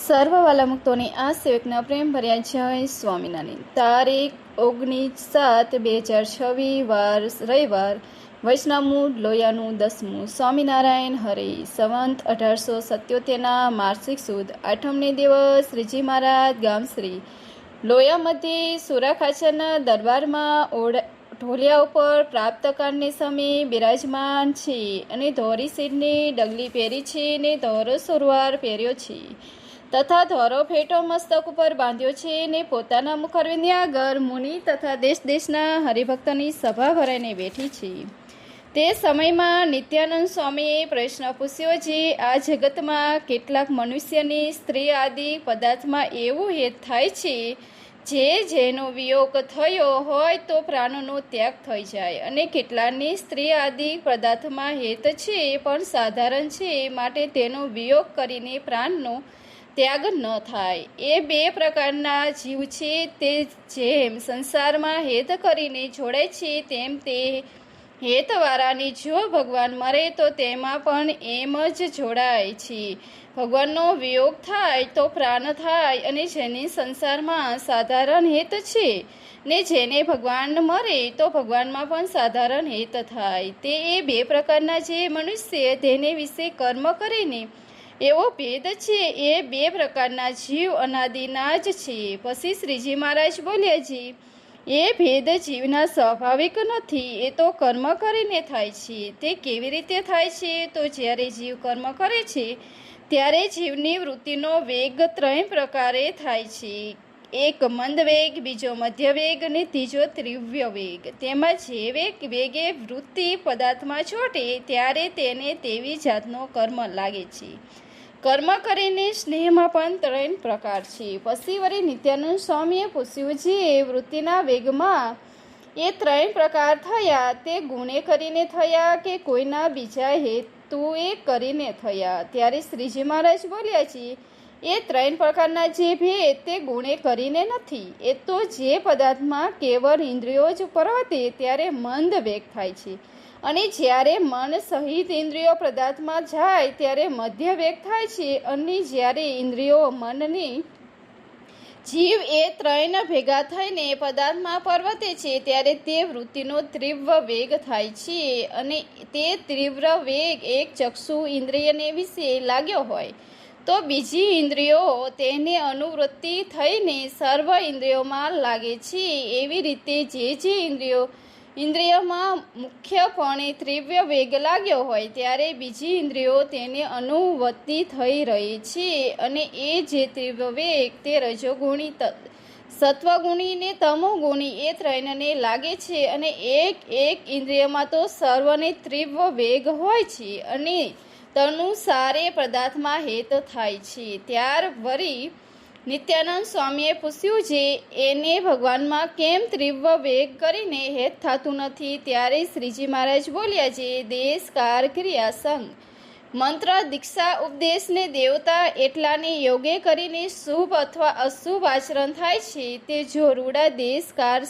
સર્વવાલા મુક્તોની આ સેવકના પ્રેમ ભર્યા જય સ્વામિનારાયણ. તારીખ 19/7/2026 વાર રવિવાર. વૈષ્ણવમૂળ લોયાનું 10મું. સ્વામિનારાયણ હરે. સંવંત 1877 માર્ગશીર્ષ સુદ 8મને દિવસ શ્રીજી મહારાજ ગામશ્રી લોયા મધ્યે સુરા ખાચરના દરબારમાં ઢોલિયા ઉપર પ્રાપ્તકાળને સમયે બિરાજમાન છે અને ધોરી શીરની ડગલી પહેરી છે ને ધોરો સુરવાર પહેર્યો છે તથા ધોરો ફેટો મસ્તક ઉપર બાંધ્યો છે ને પોતાના મુખરવિંદની આગળ મુનિ તથા દેશ દેશના હરિભક્તોની સભા ભરાઈને બેઠી છે. તે સમયમાં નિત્યાનંદ સ્વામીએ પ્રશ્ન પૂછ્યો છે, આ જગતમાં કેટલાક મનુષ્યની સ્ત્રી આદિ પદાર્થમાં એવું હેત થાય છે જેનો વિયોગ થયો હોય તો પ્રાણનો ત્યાગ થઈ જાય, અને કેટલાની સ્ત્રી આદિ પદાર્થમાં હેત છે પણ સાધારણ છે માટે તેનો વિયોગ કરીને પ્રાણનો ત્યાગ ન થાય. એ બે પ્રકારના જીવ છે. તે જેમ સંસારમાં હેત કરીને જોડાય છે તેમ તે હેતવાળાની જો ભગવાન મરે તો તેમાં પણ એમ જ જોડાય છે. ભગવાનનો વિયોગ થાય તો પ્રાણ થાય, અને જેની સંસારમાં સાધારણ હેત છે ને જેને ભગવાન મરે તો ભગવાનમાં પણ સાધારણ હેત થાય. તે એ બે પ્રકારના જે મનુષ્ય તેને વિશે કર્મ કરીને એવો ભેદ છે. એ બે પ્રકારના જીવ અનાદિના જ છે. પછી શ્રીજી મહારાજ બોલ્યા છે, એ ભેદ જીવના સ્વાભાવિક નથી, એ તો કર્મ કરીને થાય છે. તે કેવી રીતે થાય છે? તો જ્યારે જીવ કર્મ કરે છે ત્યારે જીવની વૃત્તિનો વેગ 3 પ્રકારે થાય છે. એક મંદ વેગ, બીજો મધ્ય વેગ અને ત્રીજો તીવ્ર વેગ. તેમાં જે વેગે વૃત્તિ પદાર્થમાં ચોટે ત્યારે તેને તેવી જાતનો કર્મ લાગે છે. કર્મ કરીને સ્નેહમાં પણ 3 પ્રકાર છે. પછી વળી નિત્યાનંદ સ્વામીએ પૂછ્યું છે, વૃત્તિના વેગમાં એ 3 પ્રકાર થયા તે ગુણે કરીને થયા કે કોઈના બીજા હેતુએ કરીને થયા? ત્યારે શ્રીજી મહારાજ બોલ્યા છે, એ 3 પ્રકારના જે ભેદ તે ગુણે કરીને નથી. એ તો જે પદાર્થમાં કેવળ ઇન્દ્રિયો જ પ્રવર્તે ત્યારે મંદ વેગ થાય છે, અને જ્યારે મન સહિત ઇન્દ્રિયો પદાર્થમાં જાય ત્યારે મધ્ય વેગ થાય છે, અને જ્યારે ઇન્દ્રિયો મનની જીવ એ 3 ભેગા થઈને પદાર્થમાં પ્રવર્તે છે ત્યારે તે વૃત્તિનો તીવ્ર વેગ થાય છે. અને તે તીવ્ર વેગ એક ચક્ષુ ઇન્દ્રિયને વિશે લાગ્યો હોય તો બીજી ઇન્દ્રિયો તેને અનુવૃત્તિ થઈને સર્વ ઇન્દ્રિયોમાં લાગે છે. એવી રીતે જે ઇન્દ્રિયોમાં મુખ્યપણે તીવ્ર વેગ લાગ્યો હોય ત્યારે બીજી ઇન્દ્રિયો તેને અનુવૃત્તિ થઈ રહી છે. અને એ જે તીવ્ર વેગ તે રજોગુણી, સત્વગુણી ને તમોગુણી એ 3ને લાગે છે. અને એક ઇન્દ્રિયમાં તો સર્વને તીવ્ર વેગ હોય છે, અને તનુસારે પદાર્થમાં હેત થાય છે. ત્યાર વળી નિત્યાનંદ સ્વામીએ પૂછ્યું છે, એને ભગવાનમાં કેમ તીવ્ર વેગ કરીને હેત થતું નથી? ત્યારે શ્રીજી મહારાજ બોલ્યા છે, દેશ કાળ ક્રિયા સંગ મંત્ર દીક્ષા ઉપદેશને દેવતા એટલાને યોગે કરીને શુભ અથવા અશુભ આચરણ થાય છે. તે જો રૂડા દેશ કાળ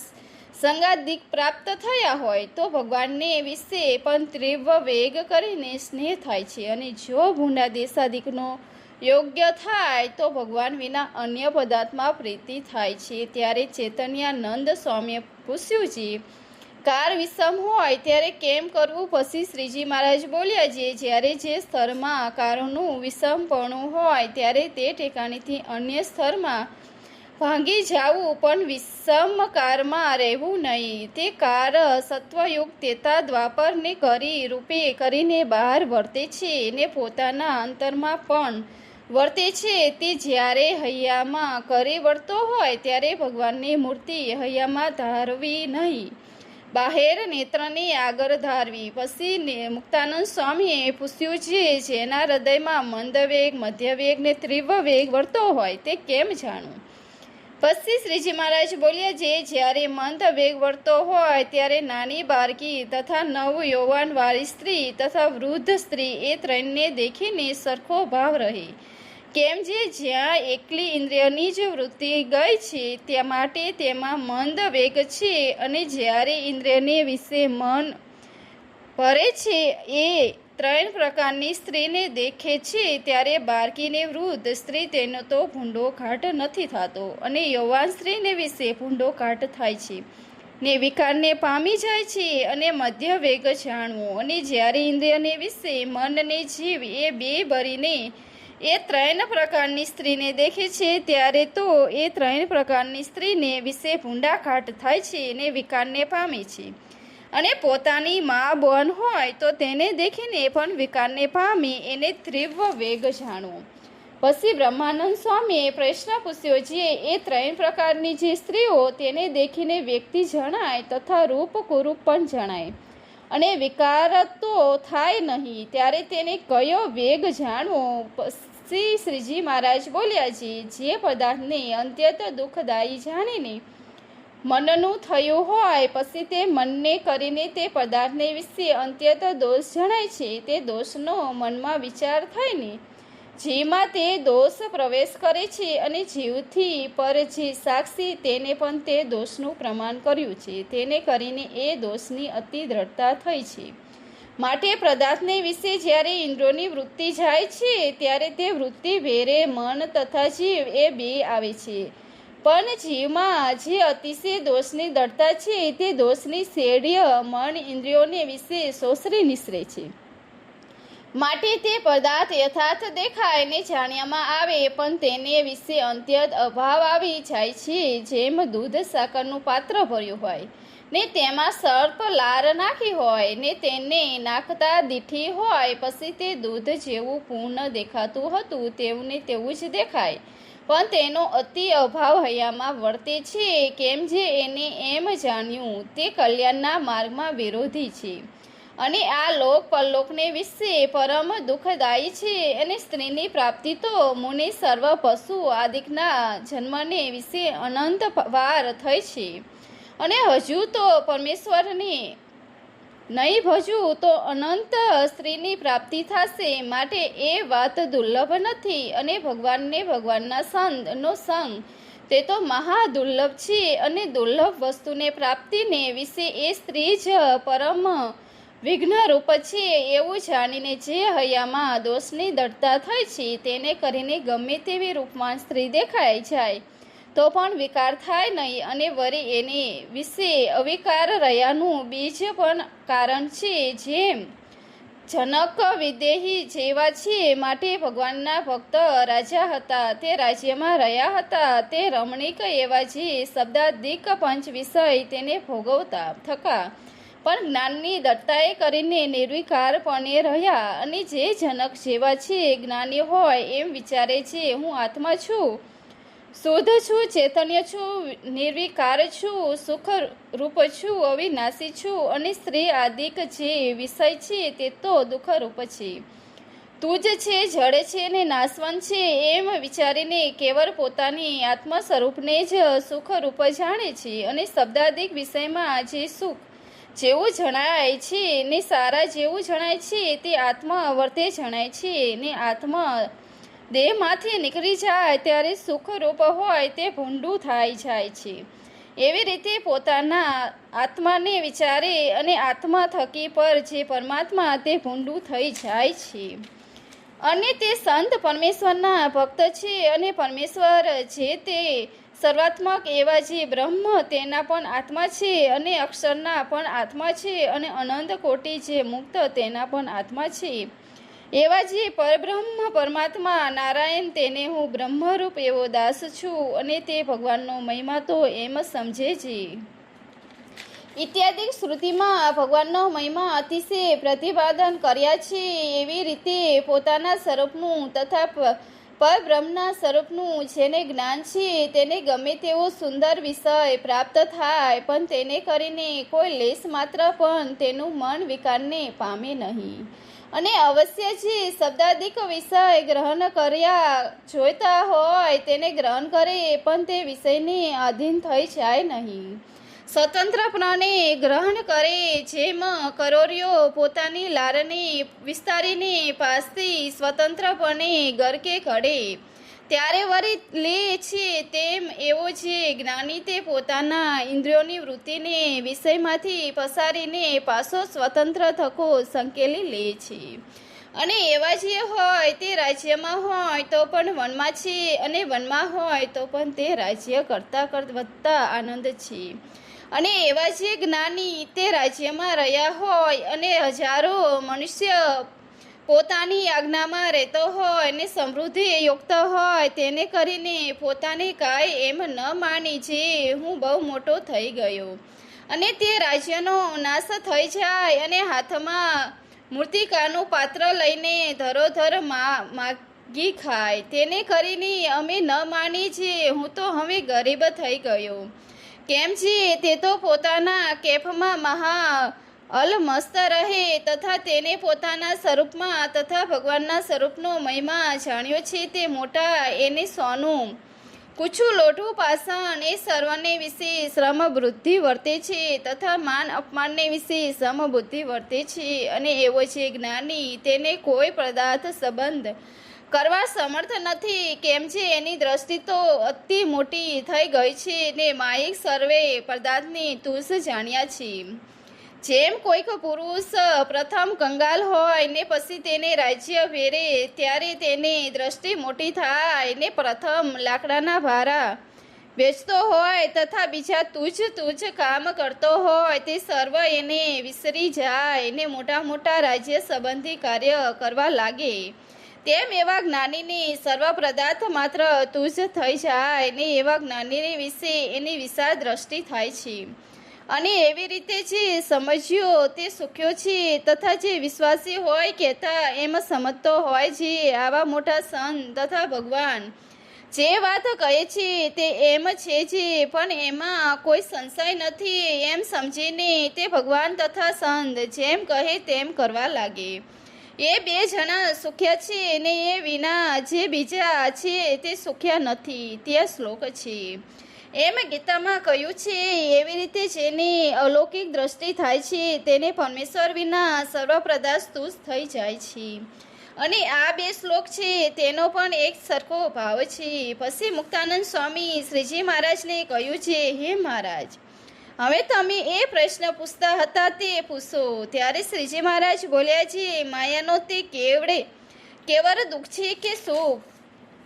સંગાદિક પ્રાપ્ત થયા હોય તો ભગવાનને વિશે પણ તીવ્ર વેગ કરીને સ્નેહ થાય છે, અને જો ભૂંડા દેશાદિકનો યોગ્ય થાય તો ભગવાન વિના અન્ય પદાર્થમાં પ્રીતિ થાય છે. ત્યારે ચૈતન્યાનંદ સ્વામીએ પૂછ્યું છે, કાર વિષમ હોય ત્યારે કેમ કરવું? પછી શ્રીજી મહારાજ બોલ્યા છે, જ્યારે જે સ્તરમાં કારનું વિષમપણું હોય ત્યારે તે ઠેકાણેથી અન્ય સ્તરમાં ભાંગી જવું, પણ વિષમ કારમાં રહેવું નહીં. તે કાર સત્વયુગ તેતા દ્વાપરને કરી રૂપે કરીને બહાર વર્તે છે ને પોતાના અંતરમાં પણ વર્તે છે. તે જ્યારે હૈયામાં કરી વર્તો હોય ત્યારે ભગવાનની મૂર્તિ હૈયામાં ધારવી નહીં, બહાર નેત્રની આગળ ધારવી. પછી મુક્તાનંદ સ્વામીએ પૂછ્યું છે, જેના હૃદયમાં મંદ વેગ, મધ્ય વેગ ને તીવ્ર વેગ વર્તો હોય તે કેમ જાણવું? પછી શ્રીજી મહારાજ બોલ્યા છે, જ્યારે મંદ વેગ વર્તો હોય ત્યારે નાની બાળકી તથા નવ યૌવન વાળી સ્ત્રી તથા વૃદ્ધ સ્ત્રી એ 3ને દેખીને સરખો ભાવ રહે. કેમ જે જ્યાં એકલી ઇન્દ્રિયની જ વૃત્તિ ગઈ છે તે માટે તેમાં મંદ વેગ છે, અને જ્યારે ઇન્દ્રિયને વિશે મન ભરે છે એ ત્રણ પ્રકારની સ્ત્રીને દેખે છે ત્યારે બાળકીને વૃદ્ધ સ્ત્રી તેનો તો ભૂંડો ઘાટ નથી થતો અને યૌવાન સ્ત્રીને વિશે ભૂંડો ઘાટ થાય છે ને વિકારને પામી જાય છે અને મધ્ય વેગ જાણવો. અને જ્યારે ઇન્દ્રિયને વિશે મન ને જીવ એ બે ભરીને એ ત્રણ પ્રકારની સ્ત્રીને દેખે છે ત્યારે તો એ ત્રણ પ્રકારની સ્ત્રીને વિશે ભૂંડા ઘાટ થાય છે ને વિકારને પામે છે. અને પોતાની મા બોન હોય તો તેને દેખીને પણ વિકારને પામી એને તીવ્ર વેગ જાણવો. પછી બ્રહ્માનંદ સ્વામીએ પ્રશ્ન પૂછ્યો, જે એ ત્રણ પ્રકારની જે સ્ત્રીઓ તેને દેખીને વ્યક્તિ જણાય તથા રૂપ કુરૂપ પણ જણાય અને વિકાર તો થાય નહીં ત્યારે તેને કયો વેગ જાણવો? પછી શ્રીજી મહારાજ બોલ્યા છે, જે પદાર્થને અત્યંત દુઃખદાયી જાણીને મનનું થયું હોય પછી તે મનને કરીને તે પદાર્થને વિશે અત્યંત દોષ જણાય છે તે દોષનો મનમાં વિચાર થઈને જેમાં તે દોષ પ્રવેશ કરે છે અને જીવથી પર જે સાક્ષી તેને પણ તે દોષનું પ્રમાણ કર્યું છે તેને કરીને એ દોષની અતિ દ્રઢતા થઈ છે. માટે પદાર્થને વિશે જ્યારે ઇન્દ્રિયોની વૃત્તિ જાય છે ત્યારે તે વૃત્તિ ભેરે મન તથા જીવ એ બે આવે છે. પણ જીવમાં જે અતિશય દોષની દ્રઢતા છે તે દોષની શેડ્ય મન ઇન્દ્રિયોને વિશે સોસરી નિસરે છે. માટે તે પદાર્થ યથાર્થ દેખાય ને જાણ્યામાં આવે પણ તેને વિશે અત્યંત અભાવ આવી જાય છે. જેમ દૂધ સાકરનું પાત્ર ભર્યું હોય ને તેમાં સર્પ લાર નાખી હોય ને તેને નાખતા દીઠી હોય પછી તે દૂધ જેવું પૂર્ણ દેખાતું હતું તેવું ને તેવું જ દેખાય પણ તેનો અતિ અભાવ હૈયામાં વર્તે છે. કેમ જે એને એમ જાણ્યું તે કલ્યાણના માર્ગમાં વિરોધી છે અને આ લોક પરલોકને વિશે પરમ દુઃખદાયી છે. અને સ્ત્રીની પ્રાપ્તિ તો મુનિ સર્વ પશુ આદિકના જન્મને વિશે અનંત વાર થઈ છે અને હજુ તો પરમેશ્વરને નહીં ભજવું તો અનંત સ્ત્રીની પ્રાપ્તિ થશે. માટે એ વાત દુર્લભ નથી અને ભગવાનને ભગવાનના સંતનો સંગ તે તો મહાદુર્લભ છે અને દુર્લભ વસ્તુને પ્રાપ્તિને વિશે એ સ્ત્રી જ પરમ વિઘ્ન રૂપ છે એવું જાણીને જે હૈયામાં દોષની દ્રઢતા થઈ છે તેને કરીને ગમે તેવી રૂપવાન સ્ત્રી દેખાઈ જાય તો પણ વિકાર થાય નહીં અને વળી એને વિશે અવિકાર રહ્યાનું બીજ પણ કારણ છે. જેમ જનક વિદેહી જેવા છે માટે ભગવાનના ભક્ત રાજા હતા તે રાજ્યમાં રહ્યા હતા તે રમણીક એવા જે શબ્દાધિક પંચ વિષય તેને ભોગવતા થકા પણ જ્ઞાનની દત્તાએ કરીને નિર્વિકારપણે રહ્યા. અને જે જનક જેવા છે જ્ઞાની હોય એમ વિચારે છે હું આત્મા છું, શુદ્ધ છું, ચૈતન્ય છું, નિર્વિકાર છું, સુખ રૂપ છું, અવિનાશી છું અને સ્ત્રી આદિક જે વિષય છે તે તો દુઃખ રૂપ છે, તું જ છે, જડે છે ને નાશવંત છે એમ વિચારીને કેવળ પોતાની આત્મ સ્વરૂપને જ સુખ રૂપ જાણે છે અને શબ્દાધિક વિષયમાં જે સુખ જેવું જણાય છે ને સારા જેવું જણાય છે તે આત્મા વર્તે જણાય છે ને આત્મા દેહમાંથી નીકળી જાય ત્યારે સુખરૂપ હોય તે ભૂંડું થઈ જાય છે. એવી રીતે પોતાના આત્માને વિચારે અને આત્મા થકી પર જે પરમાત્મા તે ભૂંડું થઈ જાય છે. અને તે સંત પરમેશ્વરના ભક્ત છે અને પરમેશ્વર જે તે સર્વાત્મક એવા જે બ્રહ્મ તેના પણ આત્મા છે અને અક્ષરના પણ આત્મા છે અને અનંત કોટી જે મુક્ત તેના પણ આત્મા છે. એવા જે પરબ્રહ્મ પરમાત્મા નારાયણ તેને હું બ્રહ્મરૂપ એવો દાસ છું અને તે ભગવાનનો મહિમા તો એમ સમજે છે. ઇત્યાદિ શ્રુતિમાં ભગવાનનો મહિમા અતિશય પ્રતિપાદન કર્યા છે. એવી રીતે પોતાના સ્વરૂપનું તથા પરબ્રહ્મના સ્વરૂપનું જેને જ્ઞાન છે તેને ગમે તેવો સુંદર વિષય પ્રાપ્ત થાય પણ તેને કરીને કોઈ લેશ માત્ર પણ તેનું મન વિકારને પામે નહીં અને અવશ્ય જે શબ્દાધિક વિષય ગ્રહણ કર્યા જોઈતા હોય તેને ગ્રહણ કરે પણ તે વિષયને આધીન થઈ જાય નહીં. સ્વતંત્રપણે ગ્રહણ કરે જેમ કરોરિયો પોતાની લારને વિસ્તારીને પાસથી સ્વતંત્રપણે ગરકે ઘડે ત્યારે વળી લે છે. તેમ એવો જે જ્ઞાની તે પોતાના ઇન્દ્રિયોની વૃત્તિને વિષયમાંથી પસારીને પાછો સ્વતંત્ર થકો સંકેલી લે છે. અને એવા જે હોય તે રાજ્યમાં હોય તો પણ વનમાં છે, અને વનમાં હોય તો પણ તે રાજ્ય કરતાં વધતા આનંદ છે. અને એવા જે જ્ઞાની તે રાજ્યમાં રહ્યા હોય અને હજારો મનુષ્ય પોતાની આજ્ઞામાં રહેતો હોય અને સમૃદ્ધિ યુક્ત હોય, તેને કરીને પોતાને કાંઈ એમ ન માની જે હું બહુ મોટો થઈ ગયો, અને તે રાજ્યનો નાશ થઈ જાય અને હાથમાં મૂર્તિકાનું પાત્ર લઈને ધરોધર માગી ખાય, તેને કરીને અમે ન માની જે હું તો હવે ગરીબ થઈ ગયો. કેમ છે તે તો પોતાના કેફમાં મહા અલમસ્ત રહે તથા તેને પોતાના સ્વરૂપમાં તથા ભગવાનના સ્વરૂપનો મહિમા જાણ્યો છે. તે મોટા એને સોનું કૂછું લોઢું પાષાણ એ સર્વને વિશે શ્રમ બુદ્ધિ વર્તે છે તથા માન અપમાનને વિશે શ્રમ બુદ્ધિ વર્તે છે. અને એવો છે જ્ઞાની તેને કોઈ પદાર્થ સંબંધ કરવા સમર્થ નથી. કેમ છે એની દ્રષ્ટિ તો અતિ મોટી થઈ ગઈ છે ને માયિક સર્વે પદાર્થની તુષ જાણ્યા છે. જેમ કોઈક પુરુષ પ્રથમ કંગાલ હોય ને પછી તેને રાજ્ય વેરે ત્યારે તેની દ્રષ્ટિ મોટી થાય ને પ્રથમ લાકડાના ભારા વેચતો હોય તથા બીજા તુજ કામ કરતો હોય, તે સર્વ એને વિસરી જાય ને મોટા મોટા રાજ્ય સંબંધી કાર્ય કરવા લાગે. તેમ એવા જ્ઞાનીની સર્વ પદાર્થ માત્ર તુજ થઈ જાય ને એવા જ્ઞાનીને વિશે એની વિશાળ દ્રષ્ટિ થાય છે. અને એવી રીતે જે સમજ્યો તે સુખ્યો છે તથા જે વિશ્વાસી હોય કહેતા એમ સમજતો હોય છે. આવા મોટા સંત તથા ભગવાન જે વાત કહે છે તે એમ છે જે પણ એમાં કોઈ સંશય નથી એમ સમજીને તે ભગવાન તથા સંત જેમ કહે તેમ કરવા લાગે. એ બે જણા સુખ્યા છે ને એ વિના જે બીજા છે તે સુખ્યા નથી. તે શ્લોક છે. એમ ગીતામાં કહ્યું છે એવી રીતે જેની અલૌકિક દ્રષ્ટિ થાય છે તેને પરમેશ્વર વિના સર્વ પદાર્થ તુષ થઈ જાય છે. અને આ બે શ્લોક છે તેનો પણ એક સરખો ભાવ છે. પછી મુક્તાનંદ સ્વામી શ્રીજી મહારાજને કહ્યું છે, હે મહારાજ, હવે તમે એ પ્રશ્ન પૂછતા હતા તે પૂછો. ત્યારે શ્રીજી મહારાજ બોલ્યા છે, માયાનો તે કેવળ દુઃખ છે કે સુખ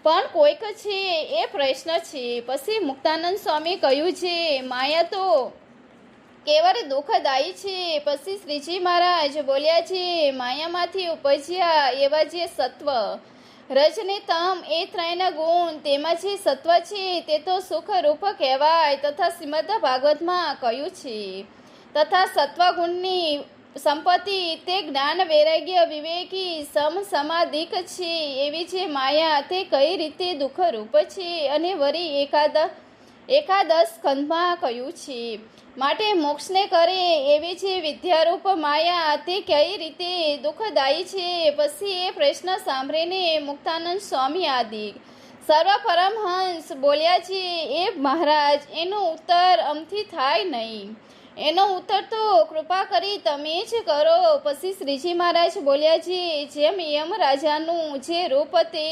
પણ કોઈક છે એ પ્રશ્ન છે. પછી મુક્તાનંદ સ્વામી કહ્યું છે, માયા તો કેવળ દુઃખદાયી છે. પછી શ્રીજી મહારાજ બોલ્યા છે, માયામાંથી ઉપજ્યા એવા જે સત્વ રજ ને તમ એ ત્રણના ગુણ તેમાં જે સત્વ છે તે તો સુખરૂપ કહેવાય તથા શ્રીમદ ભાગવતમાં કહ્યું છે. તથા સત્વગુણની સંપત્તિ તે જ્ઞાન વૈરાગ્ય વિવેકી સમાધિક છે. એવી જે માયા તે કઈ રીતે દુઃખરૂપ છે અને વળી એકાદશ સ્કંધમાં કહ્યું છે. માટે મોક્ષને કરે એવી જે વિદ્યારૂપ માયા તે કઈ રીતે દુઃખદાયી છે. પછી એ પ્રશ્ન સાંભળીને મુક્તાનંદ સ્વામી આદિ સર્વ પરમહંસ બોલ્યા છે, એ મહારાજ એનો ઉત્તર અમથી થાય નહીં, એનો ઉત્તર તો કૃપા કરી તમે જ કરો. પછી શ્રીજી મહારાજ બોલ્યા છે, જેમ યમ રાજાનું જે રૂપ તે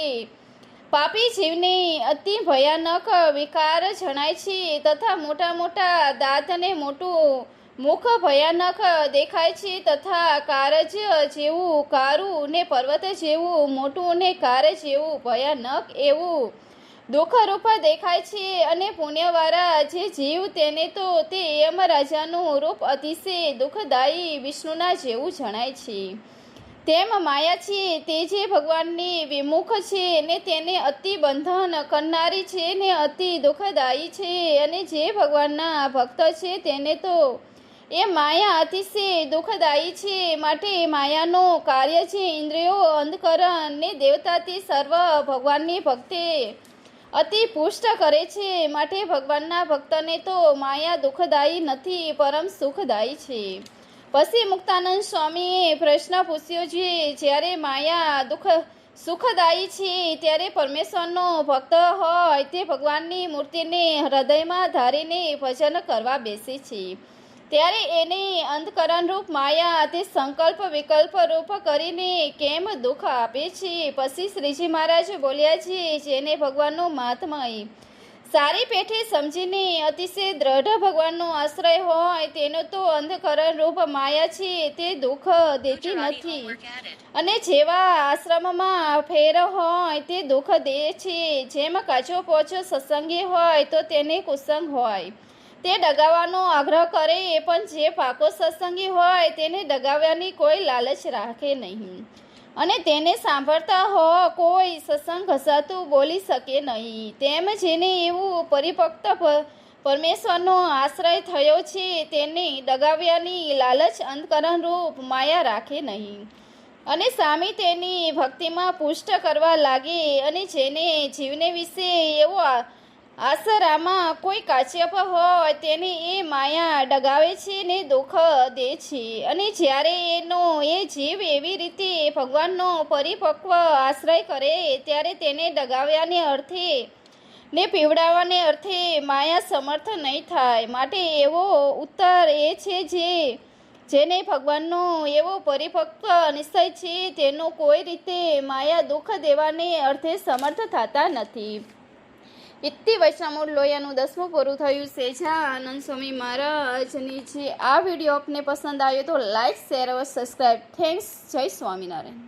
પાપી જીવને અતિ ભયાનક વિકાર જણાય છે તથા મોટા મોટા દાંત અને મોટું મુખ ભયાનક દેખાય છે તથા કારજ જેવું કારું ને પર્વત જેવું મોટું ને કાર જેવું ભયાનક એવું દુઃખરૂપ દેખાય છે. અને પુણ્યવાળા જે જીવ તેને તો તે યમ રાજાનું રૂપ અતિશય દુઃખદાયી વિષ્ણુના જેવું જણાય છે. તેમ માયા છે તે જે ભગવાનની વિમુખ છે ને તેને અતિ બંધન કરનારી છે ને અતિ દુઃખદાયી છે. અને જે ભગવાનના ભક્ત છે તેને તો એ માયા અતિશય દુઃખદાયી છે. માટે માયાનો કાર્ય છે ઇન્દ્રિયો અંધકરણ ને દેવતાથી સર્વ ભગવાનની ભક્તિ અતિ પુષ્ટ કરે છે. માટે ભગવાનના ભક્તને તો માયા દુઃખદાયી નથી પરમ સુખદાયી છે. પછી મુક્તાનંદ સ્વામીએ પ્રશ્ન પૂછ્યો છે, જ્યારે માયા સુખદાયી છે ત્યારે પરમેશ્વરનો ભક્ત હોય તે ભગવાનની મૂર્તિને હૃદયમાં ધારીને ભજન કરવા બેસે છે. ત્યારે એને અંધકરણરૂપ માયા તે સંકલ્પ વિકલ્પ રૂપ કરીને કેમ દુઃખ આપે છે? પછી શ્રીજી મહારાજ બોલ્યા છે, જેને ભગવાનનો મહાત્મય સારી પેઠે સમજીને અતિશય દ્રઢ ભગવાનનો આશ્રય હોય તેનો તો અંધકરણ રૂપ માયા છે તે દુઃખ દેતી નથી, અને જેવા આશ્રમમાં ફેર હોય તે દુઃખ દે છે. જેમ કાચો પોચો સત્સંગી હોય તો તેને કુસંગ હોય તે ડગાવવાનો આગ્રહ કરે, પણ જે પાકો સત્સંગી હોય તેને ડગાવ્યાની કોઈ લાલચ રાખે નહીં, અને તેને સાંભળતા હો કોઈ સત્સંગ ઘસાતું બોલી શકે નહીં. તેમ જેને એવું પરિપક્વ પરમેશ્વરનો આશ્રય થયો છે તેને ડગાવ્યાની લાલચ અંધકરણ રૂપ માયા રાખે નહીં, અને સામી તેની ભક્તિમાં પુષ્ટ કરવા લાગે. અને જેને જીવને વિશે એવો આસરામાં કોઈ કાશ્યપ હોય તેને એ માયા ડગાવે છે ને દુઃખ દે છે. અને જ્યારે એ જીવ એવી રીતે ભગવાનનો પરિપક્વ આશ્રય કરે ત્યારે તેને ડગાવ્યાને અર્થે ને પીવડાવવાને અર્થે માયા સમર્થ નહીં થાય. માટે એવો ઉત્તર એ છે જેને ભગવાનનો એવો પરિપક્વ નિશ્ચય છે તેનો કોઈ રીતે માયા દુઃખ દેવાને અર્થે સમર્થ થતા નથી. ઇતિ વૈષ્ણવ લોયાનું 10મું પૂરું થયું. સહેજાનંદ સ્વામી મહારાજની છે. આ વિડીયો આપને પસંદ આવ્યો તો લાઈક, શેર और સબસ્ક્રાઈબ. થેન્ક્સ. જય સ્વામિનારાયણ.